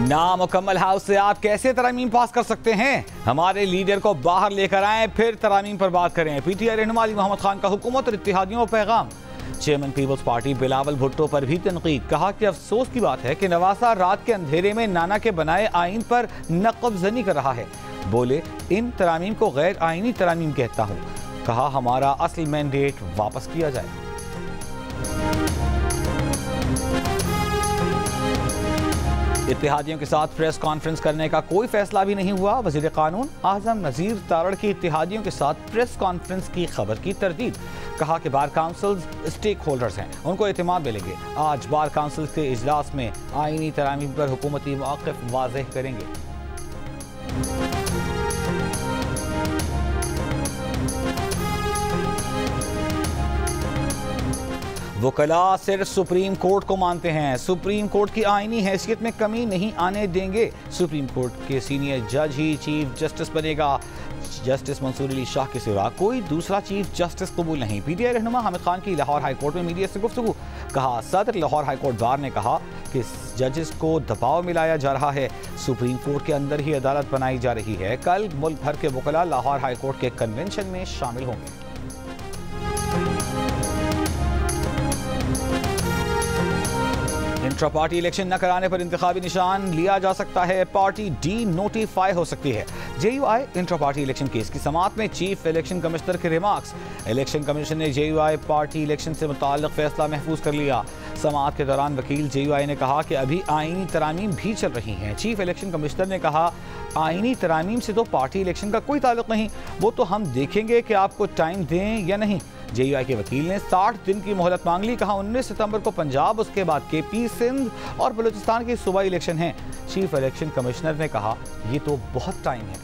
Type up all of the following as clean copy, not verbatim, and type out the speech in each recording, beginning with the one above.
नामुकम्मल house से आप कैसे तरमीम पास कर सकते हैं? हमारे लीडर को बाहर लेकर आएं, फिर तरमीम पर बात करें। पीटीआई रहनुमा अली मोहम्मद खान का हुकूमत और इत्तेहादियों पर पैगाम। चेयरमैन पीपल्स पार्टी बिलावल भुट्टो पर भी तनकीद। कहा कि अफसोस की बात है कि नवासा रात के अंधेरे में नाना के बनाए आइन पर नक़ब-ज़नी कर रहा है। बोले, इन तरामीम को गैर आइनी तरामीम कहता हूँ। कहा, हमारा असल मैंडेट वापस किया जाए। इत्तेहादियों के साथ प्रेस कॉन्फ्रेंस करने का कोई फैसला भी नहीं हुआ। वज़ीर कानून आज़म नज़ीर तारड़ की इत्तेहादियों के साथ प्रेस कॉन्फ्रेंस की खबर की तरदीद। कहा कि बार काउंसिल्स स्टेक होल्डर्स हैं, उनको एतमाद मिलेंगे। आज बार काउंसिल के इजलास में आईनी तरामीम पर हुकूमती मौक़िफ़ वाज़ेह करेंगे। वकला सिर्फ सुप्रीम कोर्ट को मानते हैं, सुप्रीम कोर्ट की आईनी हैसियत में कमी नहीं आने देंगे। सुप्रीम कोर्ट के सीनियर जज ही चीफ जस्टिस बनेगा। जस्टिस मंसूर अली शाह के सिवा कोई दूसरा चीफ जस्टिस कबूल नहीं। पीटीआई रहनुमा हामिद खान की लाहौर हाई कोर्ट में मीडिया से गुफ्तगू। कहा, सदर लाहौर हाई कोर्ट बार ने कहा कि जजेस को दबाव में लाया जा रहा है। सुप्रीम कोर्ट के अंदर ही अदालत बनाई जा रही है। कल मुल्क भर के वकला लाहौर हाई कोर्ट के कन्वेंशन में शामिल होंगे। इंट्रा पार्टी इलेक्शन न कराने पर इंतखाबी निशान लिया जा सकता है। पार्टी डी नोटिफाई हो सकती है। JUI intra party election case की समाअत में चीफ इलेक्शन कमिश्नर के रिमार्क्स। इलेक्शन कमीशन ने JUI पार्टी इलेक्शन से मुताल्लिक फैसला महफूज कर लिया। समाअत के दौरान वकील JUI ने कहा कि अभी आईनी तरामीम भी चल रही हैं। चीफ इलेक्शन कमिश्नर ने कहा, आईनी तरामीम से तो पार्टी इलेक्शन का कोई ताल्लुक नहीं, वो तो हम देखेंगे कि आपको टाइम दें या नहीं। JUI के वकील ने 60 दिन की मोहलत मांग ली। कहा, 19 सितंबर को पंजाब, उसके बाद KP, सिंध और बलूचिस्तान के सूबाई इलेक्शन हैं। चीफ इलेक्शन कमिश्नर ने कहा, ये तो बहुत टाइम है।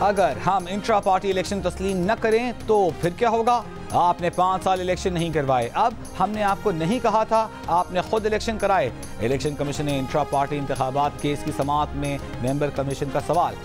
अगर हम इंट्रा पार्टी इलेक्शन तस्लीम न करें तो फिर क्या होगा? आपने 5 साल इलेक्शन नहीं करवाए, अब हमने आपको नहीं कहा था, आपने खुद इलेक्शन कराए। इलेक्शन कमीशन ने इंट्रा पार्टी इंतखाबात केस की समाअत में मेंबर कमीशन का सवाल।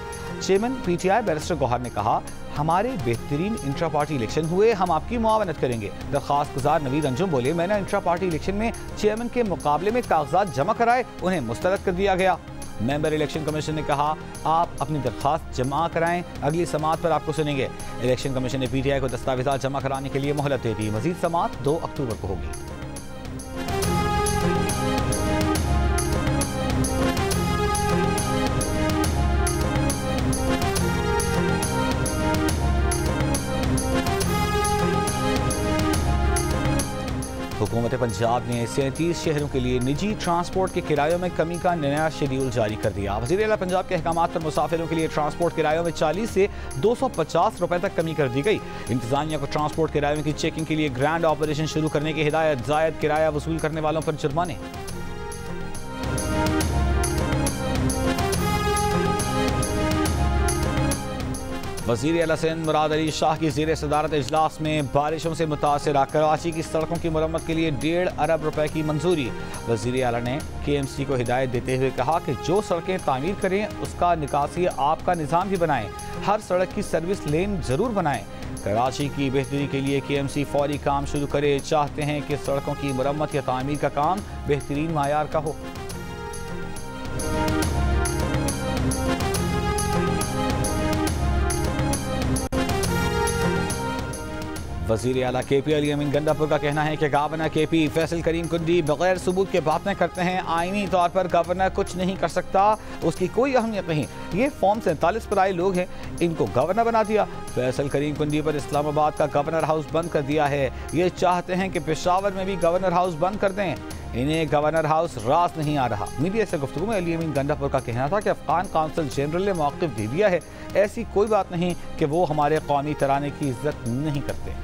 चेयरमैन PTI बैरिस्टर गौहर ने कहा, हमारे बेहतरीन इंट्रा पार्टी इलेक्शन हुए, हम आपकी मुआवनत करेंगे। दरख्वास्त गुजार नवीद अंजुम बोले, मैंने इंट्रा पार्टी इलेक्शन में चेयरमैन के मुकाबले में कागजात जमा कराए, उन्हें मुस्तरद कर दिया गया। मेंबर इलेक्शन कमीशन ने कहा, आप अपनी दरख्वास्त जमा कराएं, अगली समाअत पर आपको सुनेंगे। इलेक्शन कमीशन ने PTI को दस्तावेज़ात जमा कराने के लिए मोहलत दे दी। मजीद समाअत 2 अक्टूबर को होगी। हुकूमत पंजाब ने 37 शहरों के लिए निजी ट्रांसपोर्ट के किरायों में कमी का नया शेड्यूल जारी कर दिया। वज़ीर आला पंजाब के अहकामात पर मुसाफिरों के लिए ट्रांसपोर्ट किरायों में 40 से 250 रुपए तक कमी कर दी गई। इंतजामिया को ट्रांसपोर्ट किरायों की चेकिंग के लिए ग्रैंड ऑपरेशन शुरू करने की हिदायत। जायद किराया वसूल करने वालों पर जुर्माने। वज़ीर आला सिंध मुराद अली शाह की ज़ेर सदारत इजलास में बारिशों से मुतासरा कराची की सड़कों की मरम्मत के लिए 1.5 अरब रुपए की मंजूरी। वज़ीर आला ने KMC को हिदायत देते हुए कहा कि जो सड़कें तामीर करें उसका निकासी आपका निज़ाम भी बनाएं, हर सड़क की सर्विस लेन ज़रूर बनाएं। कराची की बेहतरी के लिए KMC फौरी काम शुरू करे। चाहते हैं कि सड़कों की मरम्मत या तामीर का काम बेहतरीन मायार का हो। वज़ीर आला KP अली अमीन गंडापुर का कहना है कि गवर्नर KP फैसल करीम कुंडी बगैर सबूत के बातें करते हैं। आईनी तौर पर गवर्नर कुछ नहीं कर सकता, उसकी कोई अहमियत नहीं। ये फॉर्म 47 पर आए लोग हैं, इनको गवर्नर बना दिया। फैसल करीम कुंडी पर इस्लामाबाद का गवर्नर हाउस बंद कर दिया है। ये चाहते हैं कि पेशावर में भी गवर्नर हाउस बंद कर दें। इन्हें गवर्नर हाउस रास नहीं आ रहा। मीडिया से गुफ्तगू में अली अमीन गंडापुर का कहना था कि अफगान काउंसिल जनरल ने मौक़िफ़ दे दिया है, ऐसी कोई बात नहीं कि वो हमारे कौमी तराने की इज्जत नहीं करते।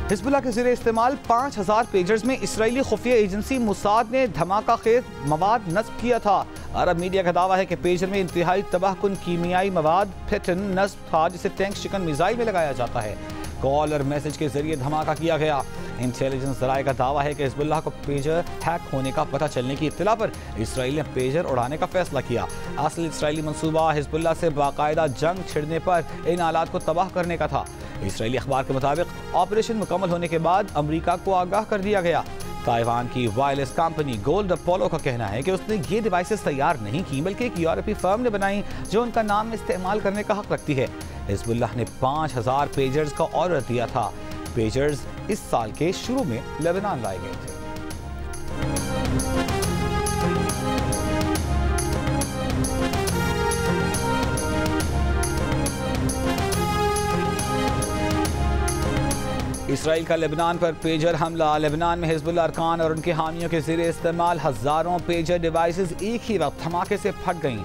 हिज़्बुल्लाह के ज़रिए इस्तेमाल 5000 पेजर्स में इसराइली खुफिया एजेंसी मुसाद ने धमाका खेज मवाद नस्ब किया था। अरब मीडिया का दावा है कि पेजर में इंतहाई तबाहकुन कीमियाई मवाद फेटन नस्ब था, जिसे टैंक शिकन मिसाइल में लगाया जाता है। कॉल और मैसेज के जरिए धमाका किया गया। इंटेलिजेंस जराये का दावा है कि हिजबुल्लाह को पेजर हैक होने का पता चलने की इत्तला पर इसराइल ने पेजर उड़ाने का फैसला किया। असल इसराइली मंसूबा हिजबुल्लाह से बाकायदा जंग छिड़ने पर इन आलात को तबाह करने का था। इसराइली अखबार के मुताबिक ऑपरेशन मुकम्मल होने के बाद अमरीका को आगाह कर दिया गया। ताइवान की वायरलेस कंपनी गोल्ड अपोलो का कहना है कि उसने ये डिवाइसेस तैयार नहीं की बल्कि एक यूरोपीय फर्म ने बनाई जो उनका नाम इस्तेमाल करने का हक रखती है। हिजबुल्लाह ने 5000 पेजर्स का ऑर्डर दिया था। पेजर्स इस साल के शुरू में लेबनान लाए गए थे। इसराइल का लेबनान पर पेजर हमला। लेबनान में हिजबुल्लाह अरकान और उनके हामियों के ज़रिए इस्तेमाल हज़ारों पेजर डिवाइसेस एक ही वक्त धमाके से फट गईं।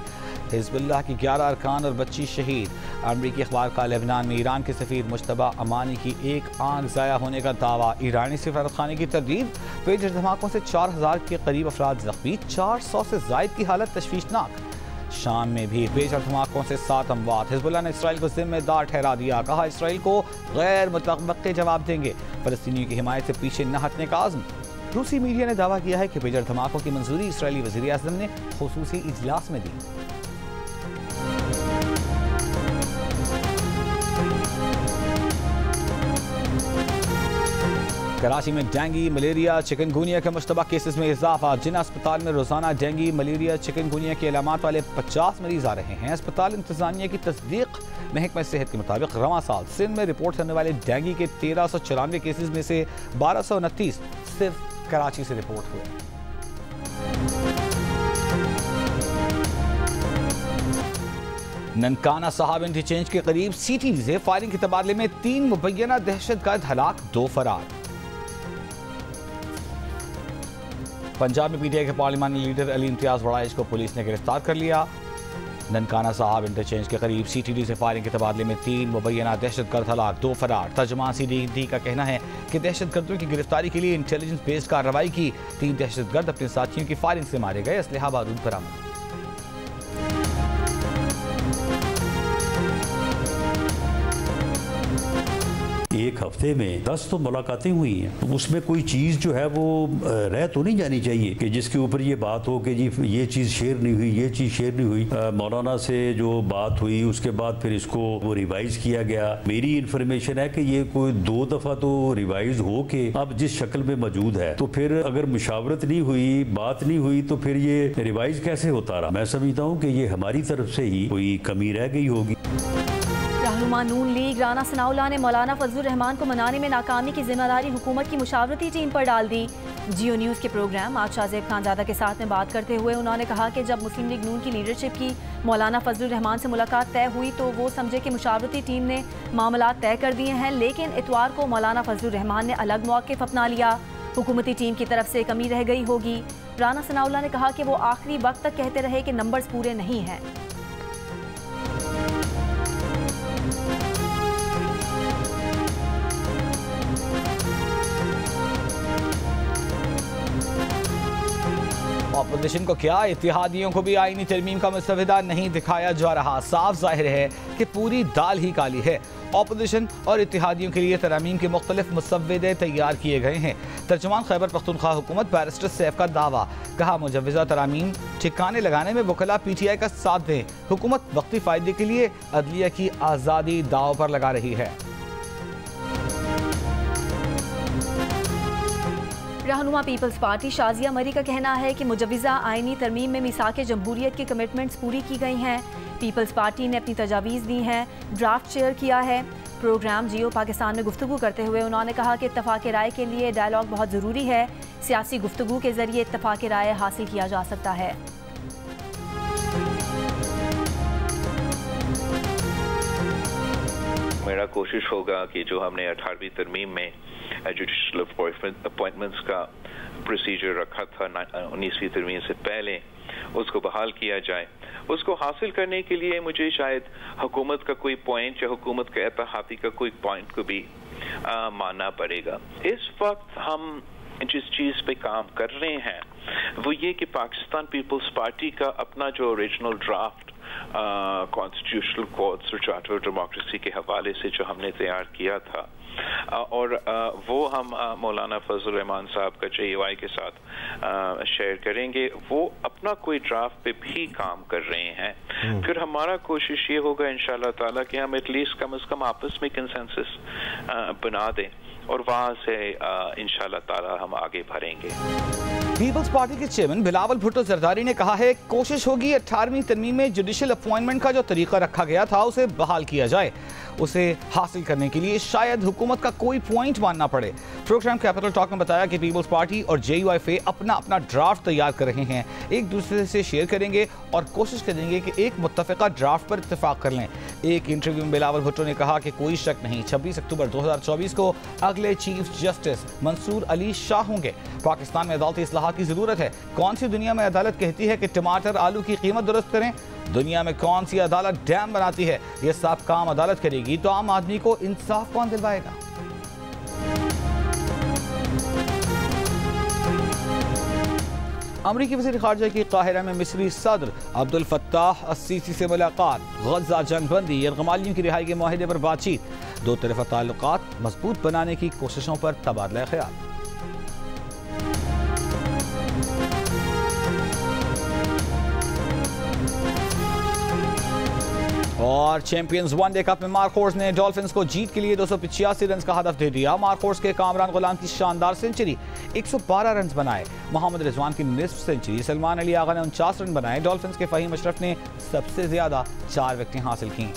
हिजबुल्लाह की 11 अरकान और बच्ची शहीद। अमरीकी अखबार का लेबनान में ईरान के सफ़ीर मुश्तबा अमानी की एक आंख ज़ाया होने का दावा। ईरानी सफारतखाने की तरदीद। पेजर धमाकों से 4000 के करीब अफराद जख्मी, 400 से ज़ायद की हालत तशवीशनाक। शाम में भी पेजर धमाकों से 7 अमवात। हिजबुल्लाह ने इसराइल को जिम्मेदार ठहरा दिया। कहा इसराइल को गैर मुतवक्के जवाब देंगे। फ़लस्तीनियों की हिमायत से पीछे न हटने का आज़म। रूसी मीडिया ने दावा किया है कि पेजर धमाकों की मंजूरी इसराइली वज़ीर आज़म ने खुसूसी इजलास में दी। कराची में डेंगू, मलेरिया, चिकनगुनिया के मुश्तबा केसेस में इजाफा। जिन अस्पताल में रोजाना डेंगू, मलेरिया, चिकनगुनिया के अलामात वाले 50 मरीज आ रहे हैं, अस्पताल इंतजामिया की तस्दीक। महकमा सेहत के मुताबिक रवां साल सिंध में रिपोर्ट करने वाले डेंगू के 1394 केसेस में से 1229 सिर्फ कराची से रिपोर्ट हुए। ननकाना साहब इंटरचेंज के करीब सीटी से फायरिंग के तबादले में 3 मुबैना दहशतगर्द हलाक, 2 फरार। पंजाब में पीटीआई के पार्लिमानी लीडर अली इम्तियाज वड़ाइश को पुलिस ने गिरफ्तार कर लिया। ननकाना साहब इंटरचेंज के करीब सीटीडी से फायरिंग के तबादले में 3 मुबैना दहशतगर्द हलाक, 2 फरार। तर्जुमान सीटीडी का कहना है कि दहशतगर्दों की गिरफ्तारी के लिए इंटेलिजेंस बेस्ड कार्रवाई की। 3 दहशतगर्द अपने साथियों की फायरिंग से मारे गए। असलहा बारूद बरामद। एक हफ्ते में 10 तो मुलाकातें हुई हैं। उसमें कोई चीज़ जो है वो रह तो नहीं जानी चाहिए कि जिसके ऊपर ये बात हो कि जी ये चीज़ शेयर नहीं हुई, ये चीज़ शेयर नहीं हुई। मौलाना से जो बात हुई उसके बाद फिर इसको वो रिवाइज किया गया। मेरी इन्फॉर्मेशन है कि ये कोई 2 दफ़ा तो रिवाइज हो के अब जिस शक्ल में मौजूद है, तो फिर अगर मुशावरत नहीं हुई, बात नहीं हुई, तो फिर ये रिवाइज कैसे होता रहा। मैं समझता हूँ कि ये हमारी तरफ से ही कोई कमी रह गई होगी। रहनुमा नून लीग राना सनाउल्लाह ने मौलाना फजलुर रहमान को मनाने में नाकामी की जिम्मेदारी हुकूमत की मुशावरती टीम पर डाल दी। जियो न्यूज़ के प्रोग्राम आज शाहजेब खानजादा के साथ में बात करते हुए उन्होंने कहा कि जब मुस्लिम लीग नून की लीडरशिप की मौलाना फजलुर रहमान से मुलाकात तय हुई तो वो समझे कि मुशावरती टीम ने मामला तय कर दिए हैं, लेकिन इतवार को मौलाना फजलुर रहमान ने अलग मौक़िफ़ अपना लिया। हुकूमती टीम की तरफ से कमी रह गई होगी। राना सनाउल्लाह ने कहा कि वो आखिरी वक्त तक कहते रहे कि नंबर्स पूरे नहीं हैं। ऑपोजिशन को क्या, इत्तेहादियों को भी आईनी तरमीम का मुस्तविदा नहीं दिखाया जा रहा। साफ जाहिर है कि पूरी दाल ही काली है। ऑपोजिशन और इत्तेहादियों के लिए तरमीम के मुख्तलिफ मुसव्वदे तैयार किए गए हैं। तर्जुमान खैबर पख्तूनख्वा हुकूमत बैरिस्टर सैफ का दावा। कहा मुजव्वज़ा तरमीम ठिकाने लगाने में वकला पीटीआई का साथ दें। हुकूमत वक्ती फ़ायदे के लिए अदलिया की आज़ादी दाव पर लगा रही है। रहनुमा पीपल्स पार्टी शाजिया मरी का कहना है कि मुजव्वज़ा आईनी तरमीम में मिसाक़े जमहूरियत की कमिटमेंट्स पूरी की गई हैं। पीपल्स पार्टी ने अपनी तजावीज़ दी हैं, ड्राफ्ट शेयर किया है। प्रोग्राम जियो पाकिस्तान में गुफ्तगू करते हुए उन्होंने कहा कि इत्तफ़ाक़ राय के लिए डायलॉग बहुत ज़रूरी है। सियासी गुफ्तगू के ज़रिए इत्तफ़ाक़ राय हासिल किया जा सकता है। मेरा कोशिश होगा कि जो हमने 18वीं तरमीम में जुडिशल अपॉइंटमेंट्स का प्रोसीजर रखा था 19वीं तरमीम से पहले, उसको बहाल किया जाए। उसको हासिल करने के लिए मुझे शायद हुकूमत का कोई पॉइंट या हुकूमत के इत्तेहादी का कोई पॉइंट को भी मानना पड़ेगा। इस वक्त हम जिस चीज़ पे काम कर रहे हैं वो ये कि पाकिस्तान पीपल्स पार्टी का अपना जो ओरिजिनल ड्राफ्ट कॉन्स्टिट्यूशनल कोड्स और चार्टर ऑफ डेमोक्रेसी के हवाले से जो हमने तैयार किया था, और वो हम मौलाना फजल रहमान साहब का JUI के साथ शेयर करेंगे। वो अपना कोई ड्राफ्ट पे भी काम कर रहे हैं। फिर हमारा कोशिश ये होगा इंशाल्लाह ताला कि हम एटलीस्ट कम से कम आपस में कंसेंसस बना दें और वहाँ से इंशाल्लाह ताला हम आगे बढ़ेंगे। पीपल्स पार्टी के चेयरमैन बिलावल भुट्टो जरदारी ने कहा है कोशिश होगी 18वीं तरमीम में जुडिशल अपॉइंटमेंट का जो तरीका रखा गया था उसे बहाल किया जाए। उसे हासिल करने के लिए शायद हुकूमत का कोई पॉइंट मानना पड़े। प्रोग्राम कैपिटल टॉक में बताया कि पीपल्स पार्टी और JUI अपना अपना ड्राफ्ट तैयार कर रहे हैं, एक दूसरे से शेयर करेंगे और कोशिश करेंगे कि एक मुत्तफ़िका ड्राफ्ट पर इत्तेफाक कर लें। एक इंटरव्यू में बिलावल भुट्टो ने कहा कि कोई शक नहीं 26 अक्टूबर 2024 को अगले चीफ जस्टिस मंसूर अली शाह होंगे। पाकिस्तान में अदालती इस्लाहात की जरूरत है। कौन सी दुनिया में अदालत कहती है कि टमाटर आलू की कीमत दुरुस्त करें? दुनिया में कौन सी अदालत डैम बनाती है? ये सब काम अदालत करेगी तो आम आदमी को इंसाफ कौन दिलवाएगा? अमरीकी वज़ीर ख़ारिजा की काहिरा में मिस्री सदर अब्दुल फत्ताह अस्सीसी से मुलाकात। गज़ा जंगबंदी यरगमालियों की रिहाई के मुआहदे पर बातचीत। दो तरफ़ा ताल्लुकात मजबूत बनाने की कोशिशों पर तबादला ख्याल। और चैंपियंस वनडे कप में मार्कोर्स ने डॉल्फिन्स को जीत के लिए 285 रन का हदफ दे दिया। मार्कोर्स के कामरान गुलाम की शानदार सेंचुरी, 112 रन बनाए। मोहम्मद रिजवान की निस्फ सेंचुरी, सलमान अली आगा ने 49 रन बनाए। डॉल्फिन्स के फ़हीम अशरफ ने सबसे ज्यादा 4 विकेटें हासिल की।